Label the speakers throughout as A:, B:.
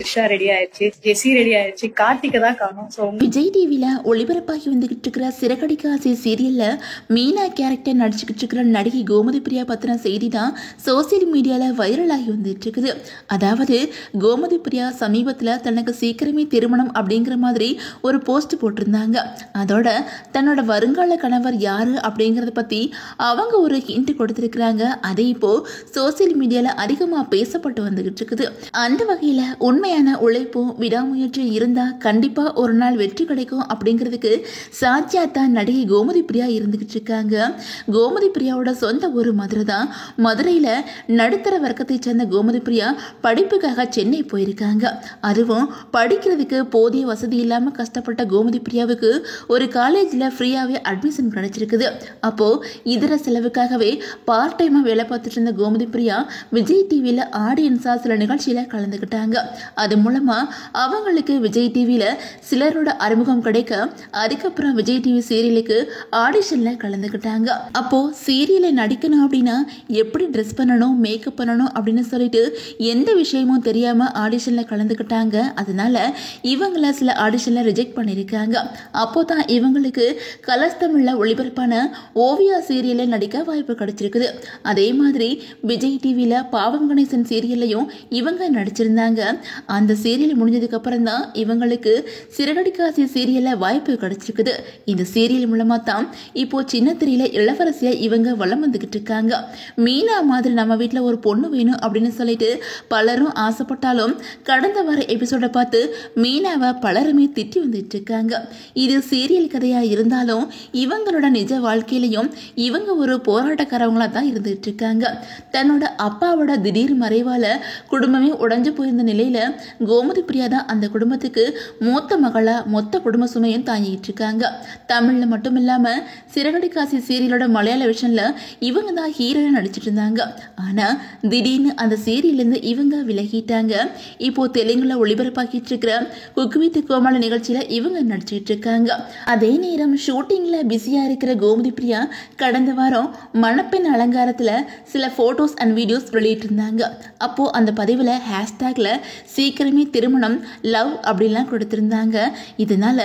A: Trisha ready ஆயிடுச்சு, ஜெசி ready ஆயிடுச்சு, கார்த்திகை தான் காணும். ஸோ
B: விஜய் டிவியில ஒளிபரப்பாகி வந்துகிட்டு இருக்கிற சிறகடிக்க ஆசை சீரியல்ல மீனா கேரக்டர் நடிச்சுக்கிட்டு இருக்கிற நடிகை கோமதி பிரியா பத்தின செய்தி தான் சோசியல் மீடியால வைரல் ஆகி வந்துட்டு இருக்குது. அதாவது கோமதி பிரியா சமீபத்தில் தனக்கு சீக்கிரமே திருமணம் அப்படிங்கிற மாதிரி ஒரு போஸ்ட் போட்டிருந்தாங்க. அதோட தன்னோட வருங்கால கணவர் யாரு அப்படிங்கறத பத்தி அவங்க ஒரு ஹிண்ட் கொடுத்திருக்கிறாங்க. அதே இப்போ சோசியல் மீடியால அதிகமா பேசப்பட்டு வந்துகிட்டு இருக்குது. அந்த வகையில உண்மையான உழைப்பும் விடாமுயற்சி இருந்தா கண்டிப்பா ஒரு நாள் வெற்றி கிடைக்கும் அப்படிங்கிறதுக்கு சாட்சியாத்தா நடிகை கோமதி பிரியா இருந்துகிட்டு இருக்காங்க. கோமதி பிரியாவோட சொந்த ஊர் மதுரை தான். மதுரையில நடுத்தர வர்க்கத்தை சேர்ந்த கோமதி பிரியா படிப்புக்காக சென்னை போயிருக்காங்க. அதுவும் படிக்கிறதுக்கு போதிய வசதி இல்லாம கஷ்டப்பட்ட கோமதி பிரியாவுக்கு ஒரு காலேஜ்ல ஃப்ரீயாவே அட்மிஷன் கிடைச்சிருக்குது. அப்போ இதர செலவுக்காகவே பார்ட் டைமா வேலை பார்த்துட்டு இருந்த கோமதி பிரியா விஜய் டிவியில ஆடியன்ஸா சில நிகழ்ச்சியில கலந்துக்கிட்டாங்க. அது மூலமா அவங்களுக்கு விஜய் டிவியில சிலரோட அறிமுகம் கிடைக்க அதுக்கப்புறம் விஜய் டிவி சீரியலுக்கு ஆடிஷன்ல கலந்துக்கிட்டாங்க. அப்போ சீரியல நடிக்கணும் அப்படின்னா எப்படி ட்ரெஸ் பண்ணணும், மேக்கப் பண்ணணும் அப்படின்னு சொல்லிட்டு எந்த விஷயமும் தெரியாம ஆடிஷன்ல கலந்துக்கிட்டாங்க. அதனால இவங்கள சில ஆடிஷன்ல ரிஜெக்ட் பண்ணிருக்காங்க. அப்போதான் இவங்களுக்கு கலர்ஸ் தமிழ்ல ஒளிபரப்பான ஓவியா சீரியல்ல நடிக்க வாய்ப்பு கிடைச்சிருக்குது. அதே மாதிரி விஜய் டிவியில பாவம் கணேசன் சீரியல்லையும் இவங்க நடிச்சிருந்தாங்க. அந்த சீரியல் முடிஞ்சதுக்கு அப்புறம் தான் இவங்களுக்கு சிறகடிக்காசி சீரியல்ல வாய்ப்பு கிடைச்சிருக்குது. இந்த சீரியல் மூலமா தான் இப்போ சின்ன திரையில இளவரசியா இவங்க வளம் வந்துகிட்டு இருக்காங்க. மீனா மாதிரி நம்ம வீட்டுல ஒரு பொண்ணு வேணும் அப்படின்னு சொல்லிட்டு பலரும் ஆசைப்பட்டாலும் கடந்த வார எபிசோட பார்த்து மீனாவை பலருமே திட்டி வந்துட்டு இருக்காங்க. இது சீரியல் கதையா இருந்தாலும் இவங்களோட நிஜ வாழ்க்கையிலையும் இவங்க ஒரு போராட்டக்காரவங்களா தான் இருந்துட்டு இருக்காங்க. தன்னோட அப்பாவோட திடீர் மறைவால குடும்பமே உடைஞ்சு போயிருந்த நிலையில கோமதி பிரியா தான் அந்த குடும்பத்துக்கு மூத்த மகளா மொத்த குடும்ப சுமையும் தாங்கிட்டு இருக்காங்க. தமிழ்ல மட்டும் இல்லாம சிறகடிக்காசி சீரியலோட மலையாள விஷன்ல இவங்க தான் ஹீரோயின் நடிச்சிட்டு இருந்தாங்க. ஆனா திடீர்னு அந்த சீரியல்ல இருந்து இவங்க விலகிட்டாங்க. இப்போ தெலுங்குல ஒளிபரப்பாக்கிட்டு இருக்கிற குக் வித் கோமாளி நிகழ்ச்சியில இவங்க நடிச்சிட்டு இருக்காங்க. அதே நேரம் ஷூட்டிங்ல பிஸியா இருக்கிற கோமதி பிரியா கடந்த வாரம் மணப்பெண் அலங்காரத்துல சில போட்டோஸ் அண்ட் வீடியோஸ் வெளியிட்டு இருந்தாங்க. அப்போ அந்த பதிவுல ஹேஷ்டேக்ல சீக்கிரமே திருமணம் லவ் அப்படின்லாம் கொடுத்திருந்தாங்க. இதனால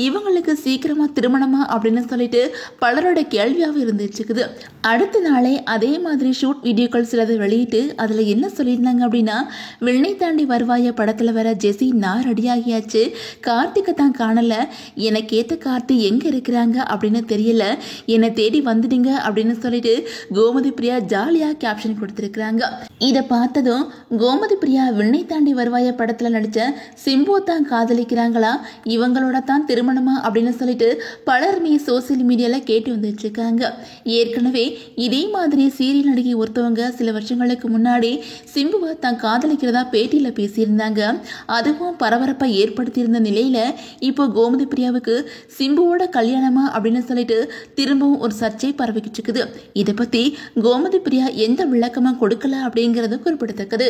B: இவங்களுக்கு சீக்கிரமா திருமணமா அப்படின்னு சொல்லிட்டு பலரோட கேள்வியாகவும் இருந்துச்சுக்குது. அடுத்த நாளே அதே மாதிரி ஷூட் வீடியோக்கள் சிலது வெளியிட்டு அதுல என்ன சொல்லியிருந்தாங்க அப்படின்னா, விண்ணை தாண்டி வருவாய படத்துல வர ஜெசி நான் ரெடியாகியாச்சு, கார்த்திகை தான் காணல, எனக்கு ஏத்த கார்த்தி எங்க இருக்கிறாங்க அப்படின்னு தெரியல, என்னை தேடி வந்துடுங்க அப்படின்னு சொல்லிட்டு கோமதி பிரியா ஜாலியா கேப்ஷன் கொடுத்திருக்கிறாங்க. இதை பார்த்ததும் கோமதி பிரியா விண்ணை தாண்டி வருவாய படத்துல நடிச்ச சிம்பு தான் காதலிக்கிறாங்களா, இவங்களோட தான் திருமணமா அப்படின்னு சொல்லிட்டு பலருமே சோசியல் மீடியால கேட்டு வந்துட்டு இருக்காங்க. ஏற்கனவே இதே மாதிரி சீரியல் நடிகை ஒருத்தவங்க சில வருஷங்களுக்கு முன்னாடி சிம்புவை தான் காதலிக்கிறதா பேட்டியில பேசியிருந்தாங்க. அதுவும் பரபரப்பை ஏற்படுத்தியிருந்த நிலையில இப்போ கோமதி பிரியாவுக்கு சிம்புவோட கல்யாணமா அப்படின்னு சொல்லிட்டு திரும்பவும் ஒரு சர்ச்சை பரவிக்கிட்டு இருக்குது. இதை பத்தி கோமதி பிரியா எந்த விளக்கமா கொடுக்கல அப்படிங்கிறது குறிப்பிடத்தக்கது.